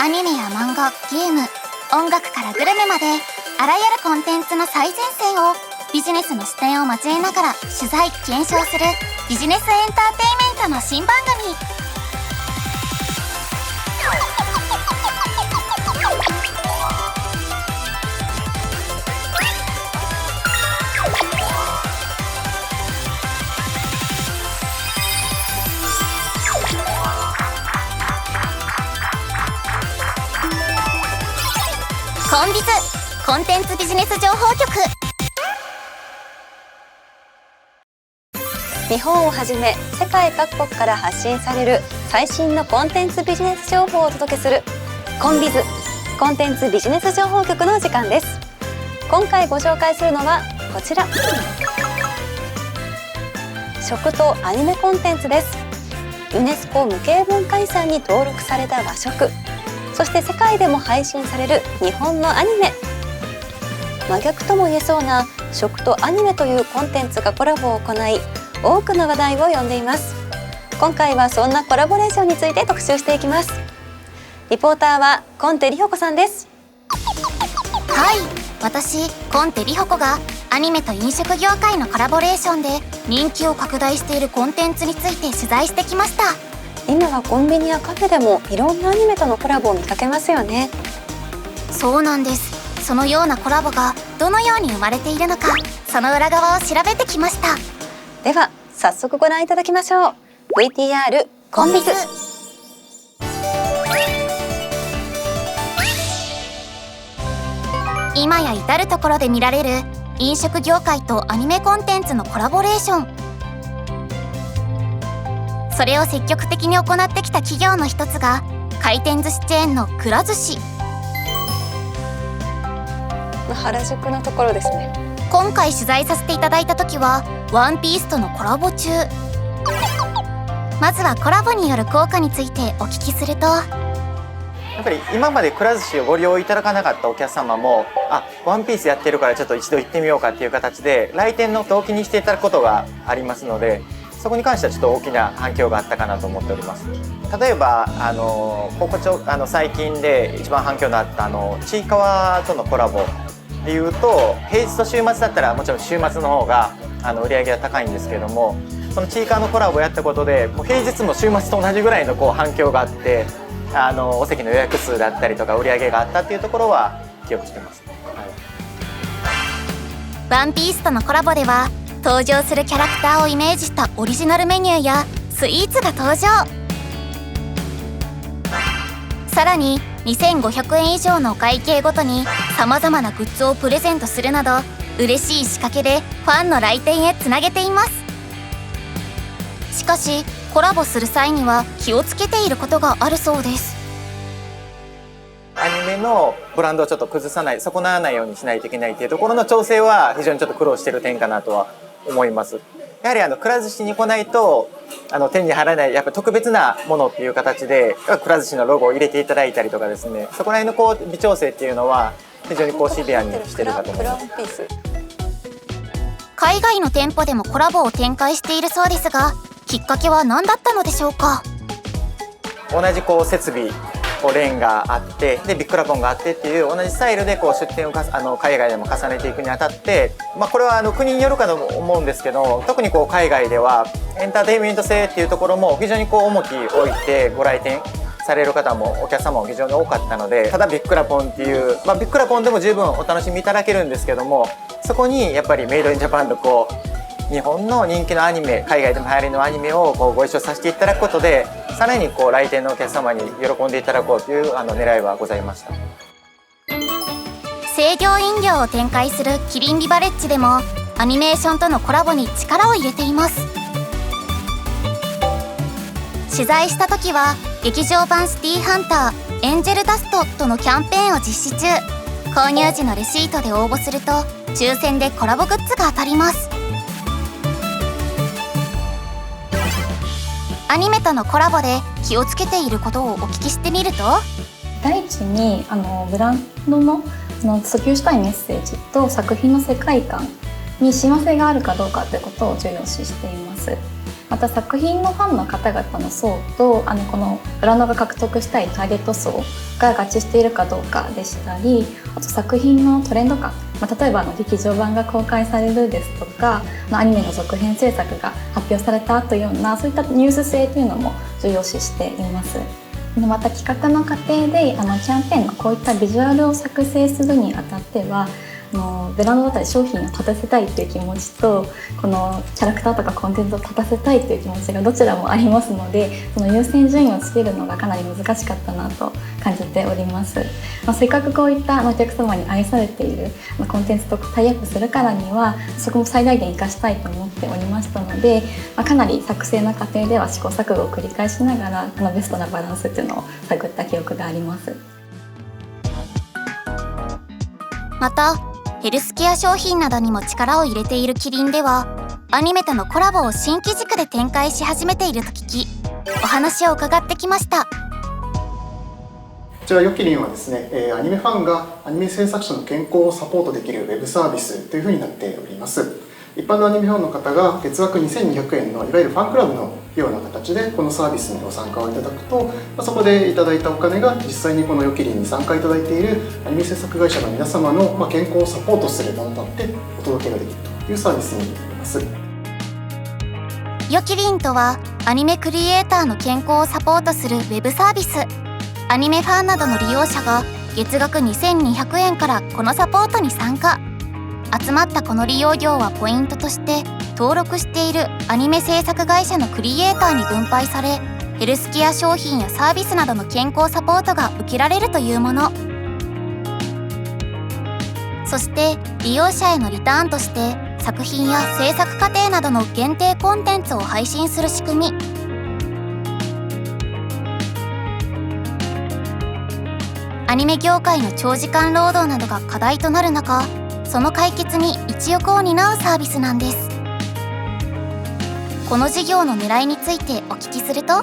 アニメや漫画、ゲーム、音楽からグルメまであらゆるコンテンツの最前線をビジネスの視点を交えながら取材・検証するビジネスエンターテインメントの新番組。コンビズコンテンツビジネス情報局。日本をはじめ世界各国から発信される最新のコンテンツビジネス情報をお届けするコンビズコンテンツビジネス情報局の時間です。今回ご紹介するのはこちら、食とアニメコンテンツです。ユネスコ無形文化遺産に登録された和食、そして世界でも配信される日本のアニメ、真逆とも言えそうな食とアニメというコンテンツがコラボを行い、多くの話題を呼んでいます。今回はそんなコラボレーションについて特集していきます。リポーターはコンテリホコさんです。はい、私コンテリホコがアニメと飲食業界のコラボレーションで人気を拡大しているコンテンツについて取材してきました。今はコンビニやカフェでもいろんなアニメとのコラボを見かけますよね。そうなんです。そのようなコラボがどのように生まれているのか、その裏側を調べてきました。では早速ご覧いただきましょう。 VTR コンビズ。今や至る所で見られる飲食業界とアニメコンテンツのコラボレーション。それを積極的に行ってきた企業の一つが回転寿司チェーンのくら寿司。原宿のところですね。今回取材させていただいた時はワンピースとのコラボ中。まずはコラボによる効果についてお聞きすると、やっぱり今までくら寿司をご利用いただかなかったお客様も、ワンピースやってるからちょっと一度行ってみようかっていう形で来店の動機にしていただくことがありますので、そこに関してはちょっと大きな反響があったかなと思っております。例えば最近で一番反響のあったちいかわとのコラボでいうと、平日と週末だったらもちろん週末の方が売り上げが高いんですけれども、そのちいかわのコラボをやったことで平日も週末と同じぐらいの反響があって、お席の予約数だったりとか売り上げがあったっていうところは記憶してます。ワンピースとのコラボでは登場するキャラクターをイメージしたオリジナルメニューやスイーツが登場。さらに2500円以上のお会計ごとにさまざまなグッズをプレゼントするなど、嬉しい仕掛けでファンの来店へつなげています。しかしコラボする際には気をつけていることがあるそうです。アニメのブランドをちょっと崩さない、損なわないようにしないといけないっていうところの調整は非常にちょっと苦労してる点かなとは思います。やはりくら寿司に来ないと手に入らない、やっぱ特別なものっていう形でくら寿司のロゴを入れていただいたりとかですね、そこら辺の微調整っていうのは非常にシビアにしてるかと思います。海外の店舗でもコラボを展開しているそうですが、きっかけは何だったのでしょうか。同じ設備レーンがあって、でビッグラボンがあってっていう同じスタイルで出店を海外でも重ねていくにあたって、これは国によるかと思うんですけど、特に海外ではエンターテインメント性っていうところも非常に重きを置いてご来店される方もお客様も非常に多かったので、ただビッグラボンっていう、ビッグラボンでも十分お楽しみいただけるんですけども、そこにやっぱりメイドインジャパンの日本の人気のアニメ、海外でも流行りのアニメをご一緒させていただくことで、さらに来店のお客様に喜んでいただこうという狙いはございました。清涼飲料を展開するキリンビバレッジでもアニメーションとのコラボに力を入れています。取材した時は劇場版シティーハンターエンジェルダストとのキャンペーンを実施中。購入時のレシートで応募すると抽選でコラボグッズが当たります。アニメとのコラボで気をつけていることをお聞きしてみると、第一にブランドの訴求したいメッセージと作品の世界観に親和性があるかどうかということを重要視しています。また作品のファンの方々の層とこのブランドが獲得したいターゲット層が合致しているかどうかでしたり、あと作品のトレンド感、例えば劇場版が公開されるですとかアニメの続編制作が発表されたというようなそういったニュース性というのも重要視しています。また企画の過程でキャンペーンのこういったビジュアルを作成するにあたってはブランドだったり商品を立たせたいという気持ちとこのキャラクターとかコンテンツを立たせたいという気持ちがどちらもありますので、その優先順位をつけるのがかなり難しかったなと感じております。せっかくこういったお客様に愛されているコンテンツとタイアップするからにはそこも最大限生かしたいと思っておりましたので、かなり作成の過程では試行錯誤を繰り返しながらベストなバランスっていうのを探った記憶があります。またヘルスケア商品などにも力を入れているキリンではアニメとのコラボを新機軸で展開し始めていると聞き、お話を伺ってきました。こちらヨキリンはですね、アニメファンがアニメ制作者の健康をサポートできるウェブサービスというふうになっております。一般のアニメファンの方が月額2200円のいわゆるファンクラブのような形でこのサービスにご参加をいただくと、そこでいただいたお金が実際にこのヨキリンに参加いただいているアニメ制作会社の皆様の健康をサポートするものとなってお届けができるというサービスになります。ヨキリンとはアニメクリエイターの健康をサポートするウェブサービス。アニメファンなどの利用者が月額2200円からこのサポートに参加。集まったこの利用料はポイントとして登録しているアニメ制作会社のクリエイターに分配され、ヘルスケア商品やサービスなどの健康サポートが受けられるというもの。そして利用者へのリターンとして作品や制作過程などの限定コンテンツを配信する仕組み。アニメ業界の長時間労働などが課題となる中、その解決に一翼を担うサービスなんです。この事業の狙いについてお聞きすると、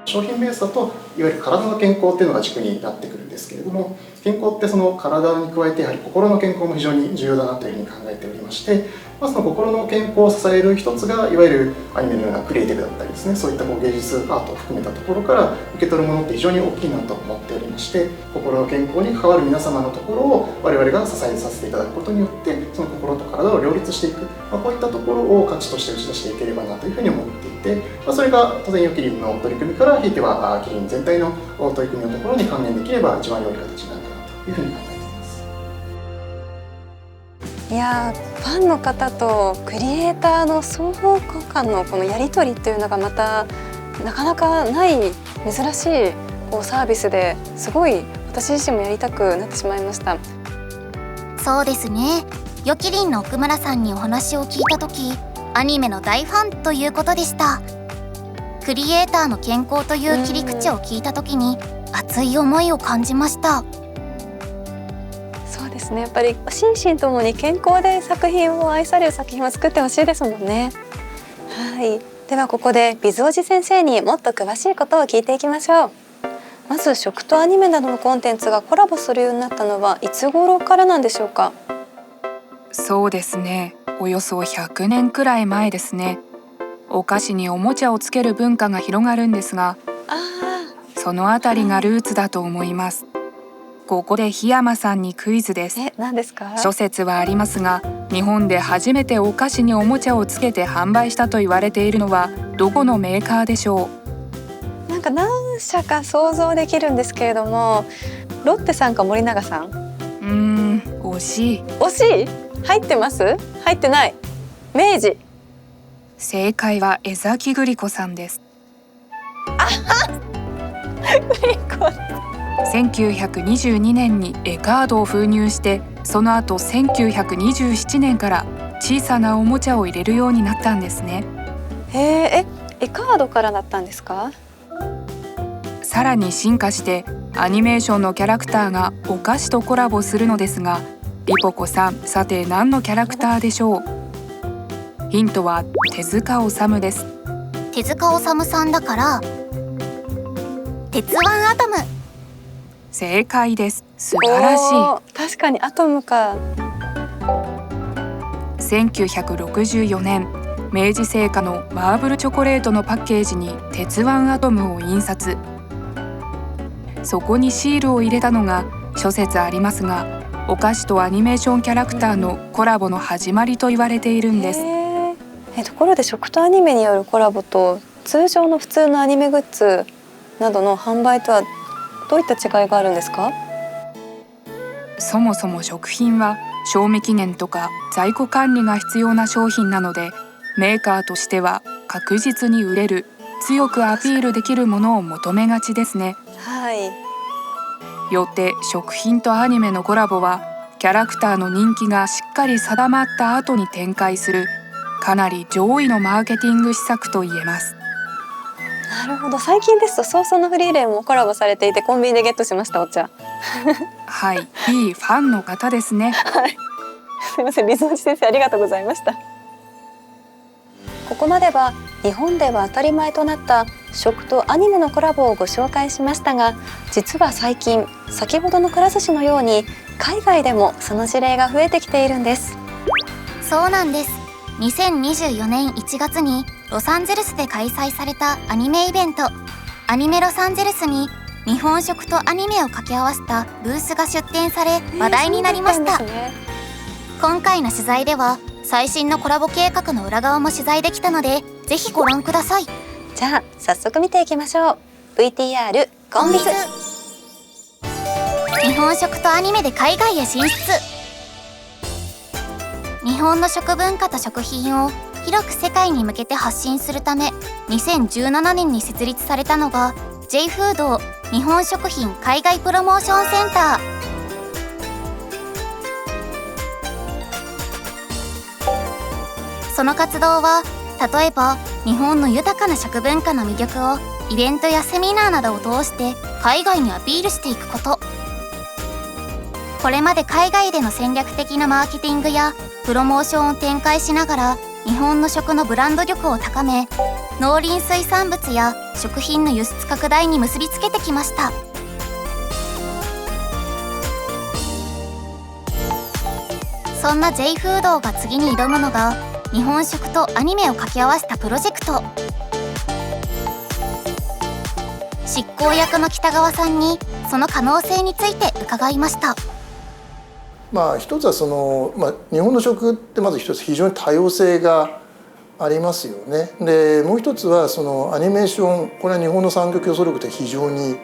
商品ベースだといわゆる体の健康っていうのが軸になってくるんですけれども、健康ってその体に加えてやはり心の健康も非常に重要だなというふうに考えておりまして、その心の健康を支える一つがいわゆるアニメのようなクリエイティブだったりですね、そういった芸術アートを含めたところから受け取るものって非常に大きいなと思っておりまして、心の健康に関わる皆様のところを我々が支えさせていただくことによって、その心と体を両立していく、こういったところを価値として打ち出していければなというふうに思っていて、それが当然ヨキリンの取り組みからひいてはキリン全体の取り組みのところに関連できれば一番良い形になるかなというふうに考えています。いやファンの方とクリエイターの双方向間のこのやり取りっていうのがまたなかなかない珍しいサービスで、すごい私自身もやりたくなってしまいました。そうですね。ヨキリンの奥村さんにお話を聞いた時、アニメの大ファンということでした。クリエイターの健康という切り口を聞いた時に熱い思いを感じました。そうですね、やっぱり心身ともに健康で作品を愛される作品を作ってほしいですもんね。はい、ではここでビズおじ先生にもっと詳しいことを聞いていきましょう。まず食とアニメなどのコンテンツがコラボするようになったのはいつ頃からなんでしょうか？そうですね、およそ100年くらい前ですね。お菓子におもちゃをつける文化が広がるんですが、そのあたりがルーツだと思います。ここで檜山さんにクイズです。何ですか？諸説はありますが、日本で初めてお菓子におもちゃをつけて販売したと言われているのはどこのメーカーでしょう？なんか何社か想像できるんですけれども、ロッテさんか森永さん？惜しい。惜しい？入ってます？入ってない。明治。正解は江崎グリコさんです。グリコ。1922年にエカードを封入して、その後1927年から小さなおもちゃを入れるようになったんですね。エカードからだったんですか？さらに進化してアニメーションのキャラクターがお菓子とコラボするのですが、リポコさん、さて何のキャラクターでしょう？ヒントは手塚治虫です。手塚治虫さんだから鉄腕アトム。正解です。素晴らしい。確かにアトムか。1964年、明治製菓のマーブルチョコレートのパッケージに鉄腕アトムを印刷。そこにシールを入れたのが諸説ありますが、お菓子とアニメーションキャラクターのコラボの始まりと言われているんです。ところで食とアニメによるコラボと通常の普通のアニメグッズなどの販売とはどういった違いがあるんですか？そもそも食品は賞味期限とか在庫管理が必要な商品なので、メーカーとしては確実に売れる、強くアピールできるものを求めがちですね。はい。よって食品とアニメのコラボはキャラクターの人気がしっかり定まった後に展開するかなり上位のマーケティング施策と言えます。なるほど。最近ですとソースのフリーレンもコラボされていて、コンビニでゲットしました。お茶はい、いいファンの方ですね。はい、すいません、水内先生ありがとうございました。ここまでは日本では当たり前となった食とアニメのコラボをご紹介しましたが、実は最近先ほどのくら寿司のように海外でもその事例が増えてきているんです。そうなんです。2024年1月にロサンゼルスで開催されたアニメイベント、アニメロサンゼルスに日本食とアニメを掛け合わせたブースが出展され話題になりました。今回の取材では最新のコラボ計画の裏側も取材できたので、ぜひご覧ください。じゃあ早速見ていきましょう。 VTR コンビズ。日本食とアニメで海外へ進出。日本の食文化と食品を広く世界に向けて発信するため、2017年に設立されたのが J フード日本食品海外プロモーションセンター。その活動は例えば日本の豊かな食文化の魅力をイベントやセミナーなどを通して海外にアピールしていくこと。これまで海外での戦略的なマーケティングやプロモーションを展開しながら日本の食のブランド力を高め、農林水産物や食品の輸出拡大に結びつけてきました。そんな J フードが次に挑むのが日本食とアニメを掛け合わせたプロジェクト。執行役の北川さんにその可能性について伺いました。一つは日本の食ってまず一つ非常に多様性がありますよね。でもう一つはアニメーション、これは日本の産業競争力って非常に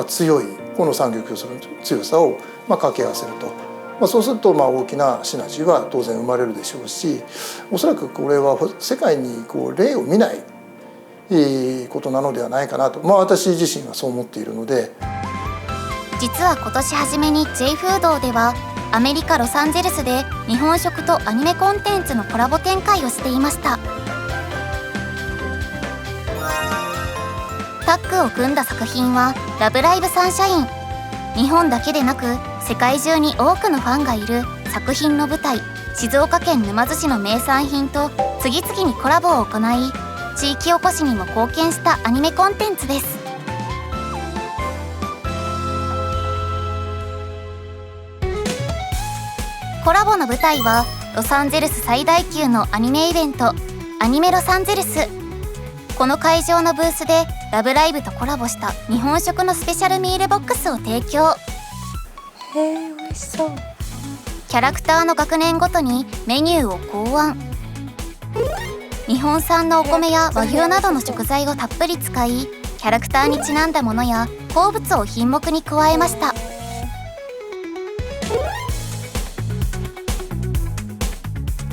強い、この産業競争力の強さを掛け合わせると、そうすると大きなシナジーは当然生まれるでしょうし、おそらくこれは世界に例を見ないことなのではないかなと、私自身はそう思っているので。実は今年初めに J フードではアメリカ・ロサンゼルスで日本食とアニメコンテンツのコラボ展開をしていました。タッグを組んだ作品はラブライブサンシャイン。日本だけでなく世界中に多くのファンがいる作品の舞台、静岡県沼津市の名産品と次々にコラボを行い、地域おこしにも貢献したアニメコンテンツです。コラボの舞台はロサンゼルス最大級のアニメイベント、アニメロサンゼルス。この会場のブースでラブライブとコラボした日本食のスペシャルミールボックスを提供。美味しそう。キャラクターの学年ごとにメニューを考案。日本産のお米や和牛などの食材をたっぷり使い、キャラクターにちなんだものや好物を品目に加えました。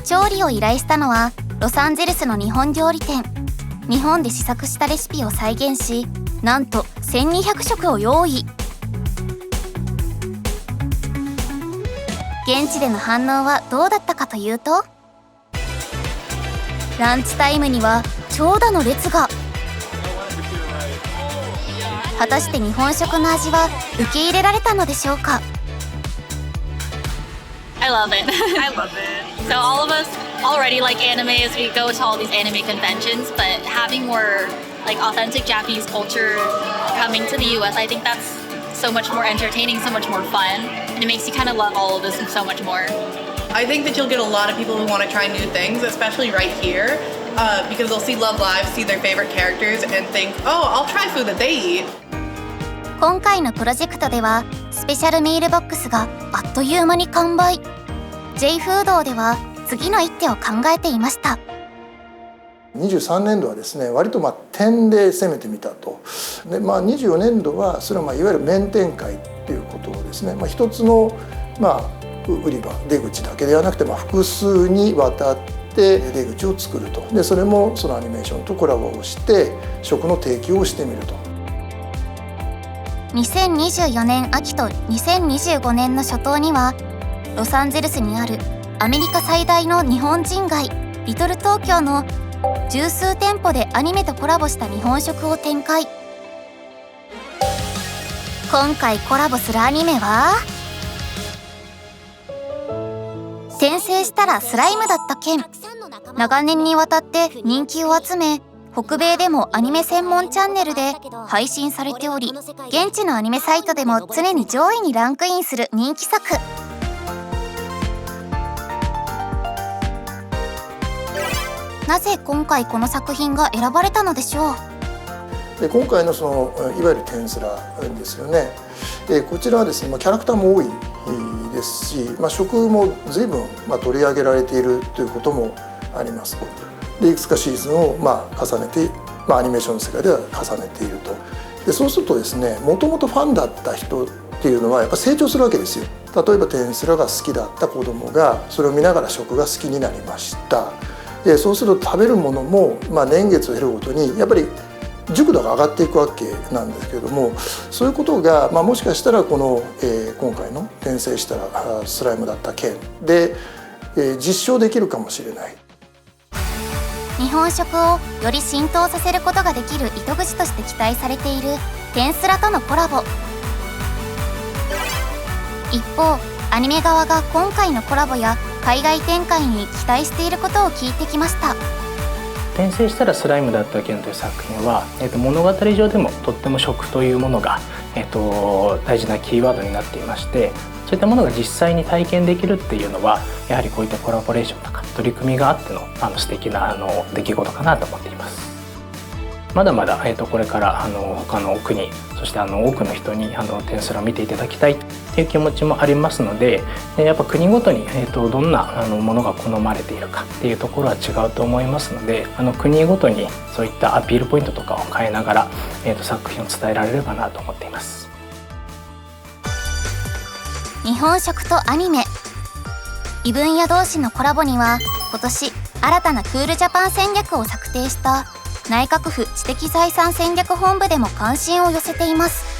調理を依頼したのはロサンゼルスの日本料理店。日本で試作したレシピを再現し、なんと1200食を用意。現地での反応はどうだったかというと、ランチタイムには長蛇の列が。果たして日本食の味は受け入れられたのでしょうか。I love it. I love it. So all of us already like anime as we go to all these anime conventions, but having more like authentic Japanese culture coming to the US, I think that's so much more entertaining, so much more fun, and it makes you kind of love all of this so much more. I think that you'll get a lot of people who want to try new things, especially right here. because they'll see Love Live, see their favorite characters, and think, oh, I'll try food that they eat. 今回のプロジェクトではスペシャルミールボックスがあっという間に完売。 J フードでは次の一手を考えていました。23年度はですね割と点で攻めてみたと。で、24年度はそれはいわゆる面展開っていうことをですね、一つの売り場出口だけではなくて複数にわたって出口を作ると。でそれもそのアニメーションとコラボをして食の提供をしてみると。2024年秋と2025年の初頭にはロサンゼルスにあるアメリカ最大の日本人街リトル東京の十数店舗でアニメとコラボした日本食を展開。今回コラボするアニメは転生したらスライムだった件。長年にわたって人気を集め北米でもアニメ専門チャンネルで配信されており、現地のアニメサイトでも常に上位にランクインする人気作。なぜ今回この作品が選ばれたのでしょう。で今回のいわゆるテンスラですよね。でこちらはですね、キャラクターも多いですし、食も随分取り上げられているということもあります。でいくつかシーズンを重ねて、アニメーションの世界では重ねていると。でそうするとですね、もともとファンだった人っていうのはやっぱ成長するわけですよ。例えばテンスラが好きだった子供がそれを見ながら食が好きになりました。でそうすると食べるものも、年月を経るごとにやっぱり熟度が上がっていくわけなんですけれども、そういうことが、もしかしたらこの、今回の転生したらスライムだった件で、実証できるかもしれない。日本食をより浸透させることができる糸口として期待されているテンスラとのコラボ。一方アニメ側が今回のコラボや海外展開に期待していることを聞いてきました。転生したらスライムだった件という作品は、物語上でもとっても食というものが、大事なキーワードになっていまして、そういったものが実際に体験できるっていうのはやはりこういったコラボレーションとか取り組みがあっての素敵な出来事かなと思っています。まだまだ、これから他の国、そして多くの人にテンスラを見ていただきたいっていう気持ちもありますので、やっぱ国ごとに、どんなものが好まれているかっていうところは違うと思いますので、国ごとにそういったアピールポイントとかを変えながら、作品を伝えられればなと思っています。日本食とアニメ、異分野同士のコラボには今年新たなクールジャパン戦略を策定した内閣府知的財産戦略本部でも関心を寄せています。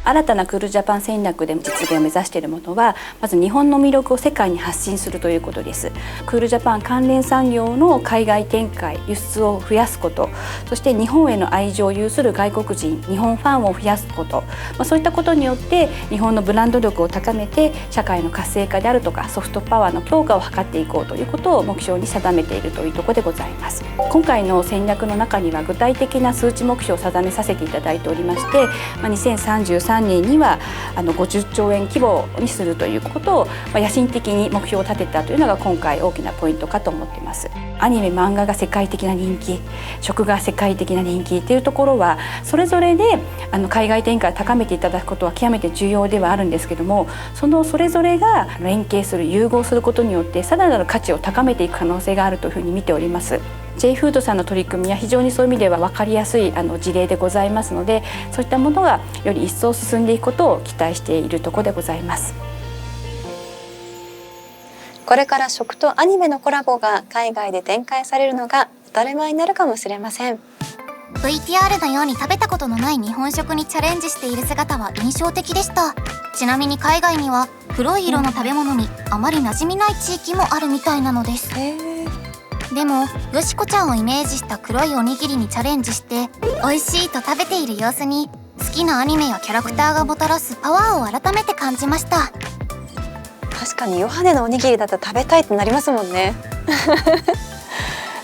新たなクールジャパン戦略で実現を目指しているものは、まず日本の魅力を世界に発信するということです。クールジャパン関連産業の海外展開、輸出を増やすこと、そして日本への愛情を有する外国人、日本ファンを増やすこと、そういったことによって日本のブランド力を高めて社会の活性化であるとかソフトパワーの強化を図っていこうということを目標に定めているというところでございます。今回の戦略の中には具体的な数値目標を定めさせていただいておりまして、2033年には50兆円規模にするということを野心的に目標を立てたというのが今回大きなポイントかと思っています。アニメ漫画が世界的な人気、食が世界的な人気というところはそれぞれで海外展開を高めていただくことは極めて重要ではあるんですけども、それぞれが連携する融合することによってさらなる価値を高めていく可能性があるというふうに見ております。J フードさんの取り組みは非常にそういう意味では分かりやすい事例でございますので、そういったものがより一層進んでいくことを期待しているところでございます。これから食とアニメのコラボが海外で展開されるのが当たり前になるかもしれません。 VTR のように食べたことのない日本食にチャレンジしている姿は印象的でした。ちなみに海外には黒い色の食べ物にあまり馴染みない地域もあるみたいなのです。でもよしこちゃんをイメージした黒いおにぎりにチャレンジして美味しいと食べている様子に好きなアニメやキャラクターがもたらすパワーを改めて感じました。確かにヨハネのおにぎりだったら食べたいってなりますもんね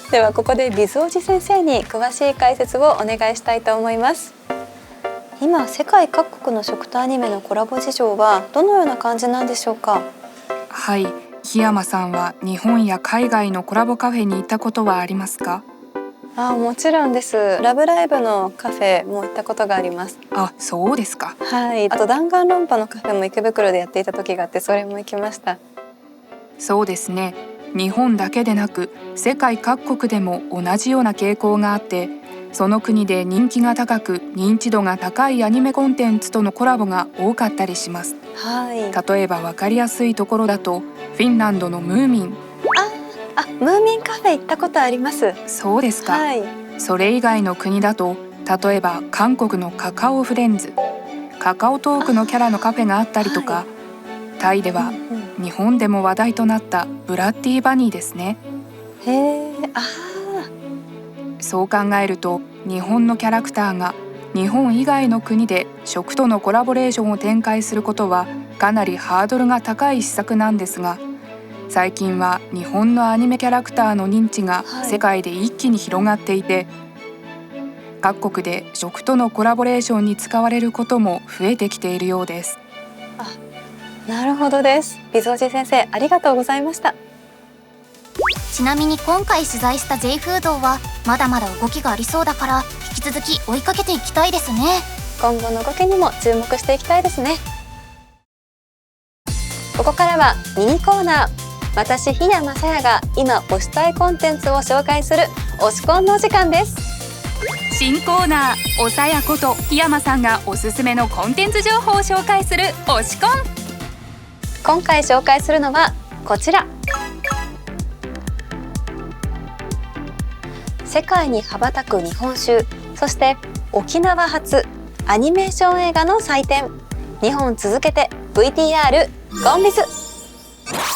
ではここで水尾路先生に詳しい解説をお願いしたいと思います。今世界各国の食とアニメのコラボ事情はどのような感じなんでしょうか。はい、檜山さんは日本や海外のコラボカフェに行ったことはありますか？もちろんです。ラブライブのカフェも行ったことがあります。あ、そうですか。はい。あと弾丸論破のカフェも池袋でやっていた時があって、それも行きました。そうですね。日本だけでなく世界各国でも同じような傾向があって、その国で人気が高く認知度が高いアニメコンテンツとのコラボが多かったりします。はい。例えば分かりやすいところだとフィンランドのムーミン。ムーミンカフェ行ったことあります。そうですか。はい。それ以外の国だと例えば韓国のカカオフレンズ、カカオトークのキャラのカフェがあったりとか、はい、タイでは日本でも話題となったブラッディバニーですね。へえ。そう考えると日本のキャラクターが日本以外の国で食とのコラボレーションを展開することはかなりハードルが高い施策なんですが、最近は日本のアニメキャラクターの認知が世界で一気に広がっていて、各国で食とのコラボレーションに使われることも増えてきているようです。なるほどです。美蔵寺先生、ありがとうございました。ちなみに今回取材した J フードはまだまだ動きがありそうだから、引き続き追いかけていきたいですね。今後の動きにも注目していきたいですね。ここからはミニコーナー、私檜山さやが今推したいコンテンツを紹介する推しコンのお時間です。新コーナー、おさやこと檜山さんがおすすめのコンテンツ情報を紹介する推しコン。今回紹介するのはこちら。世界に羽ばたく日本酒、そして沖縄発アニメーション映画の祭典、2本続けて VTR コンビズ。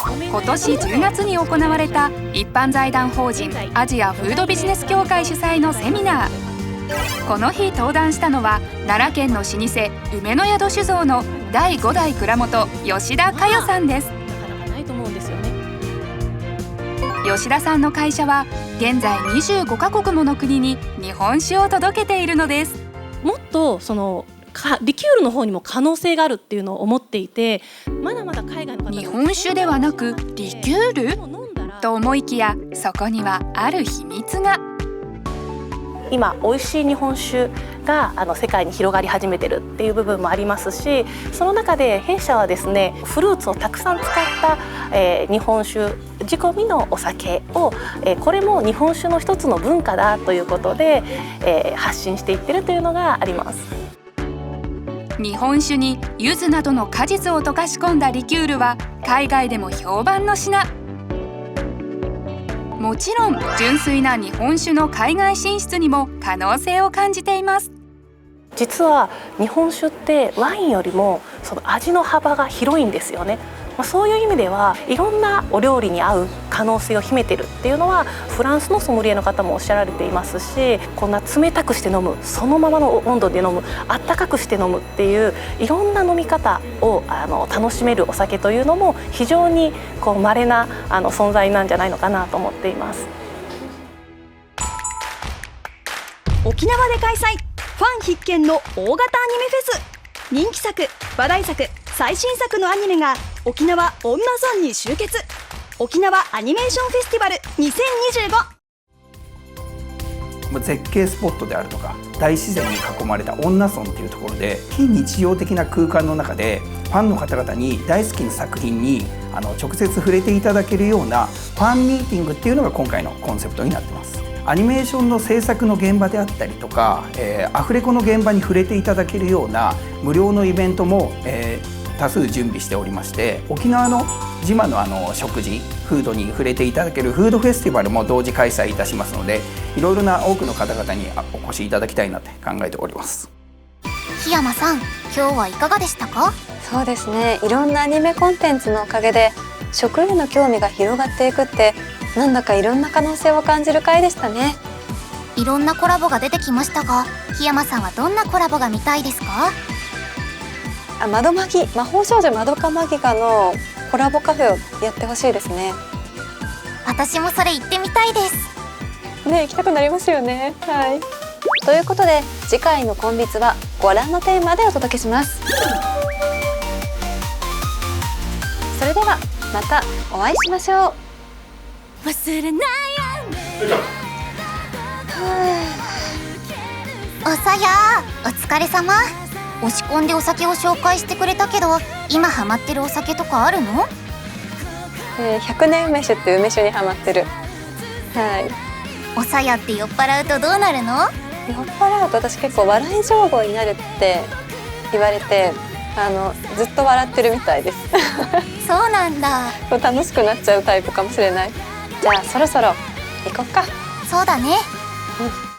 今年10月に行われた一般財団法人アジアフードビジネス協会主催のセミナー。この日登壇したのは奈良県の老舗梅の宿酒造の第5代蔵元吉田佳代さんです。吉田さんの会社は現在25カ国もの国に日本酒を届けているのです。もっとリキュールの方にも可能性があるっていうのを思っていて、まだまだ海外の方日本酒ではなくリキュールと思いきや、そこにはある秘密が。今美味しい日本酒が世界に広がり始めてるっていう部分もありますし、その中で弊社はですね、フルーツをたくさん使った、日本酒仕込みのお酒を、これも日本酒の一つの文化だということで、発信していってるというのがあります。日本酒に柚子などの果実を溶かし込んだリキュールは海外でも評判の品。もちろん純粋な日本酒の海外進出にも可能性を感じています。実は日本酒ってワインよりもその味の幅が広いんですよね。そういう意味ではいろんなお料理に合う可能性を秘めてるっていうのはフランスのソムリエの方もおっしゃられていますし、こんな冷たくして飲む、そのままの温度で飲む、あったかくして飲むっていういろんな飲み方を楽しめるお酒というのも非常に稀な存在なんじゃないのかなと思っています。沖縄で開催、ファン必見の大型アニメフェス。人気作、話題作、最新作のアニメが沖縄恩納村に集結。沖縄アニメーションフェスティバル2025。絶景スポットであるとか大自然に囲まれた恩納村っていうところで、非日常的な空間の中でファンの方々に大好きな作品に直接触れていただけるようなファンミーティングっていうのが今回のコンセプトになってます。アニメーションの制作の現場であったりとか、アフレコの現場に触れていただけるような無料のイベントも、多数準備しておりまして、沖縄の地間の食事フードに触れていただけるフードフェスティバルも同時開催いたしますので、いろいろな多くの方々にお越しいただきたいなって考えております。檜山さん、今日はいかがでしたか？そうですね、いろんなアニメコンテンツのおかげで食への興味が広がっていくって、なんだかいろんな可能性を感じる回でしたね。いろんなコラボが出てきましたが、檜山さんはどんなコラボが見たいですか？窓マギ、魔法少女まどかマギカのコラボカフェをやってほしいですね。私もそれ行ってみたいです。ね、行きたくなりますよね。はい。ということで次回のコンビツはご覧のテーマでお届けします。それではまたお会いしましょう。忘れないおさやお疲れ様。押し込んでお酒を紹介してくれたけど、今ハマってるお酒とかあるの？100年梅酒って梅酒にハマってる。はい。おさやって酔っ払うとどうなるの？酔っ払うと私結構笑い上戸になるって言われて、ずっと笑ってるみたいです。そうなんだ。楽しくなっちゃうタイプかもしれない。じゃあそろそろ行こっか。そうだね。うん。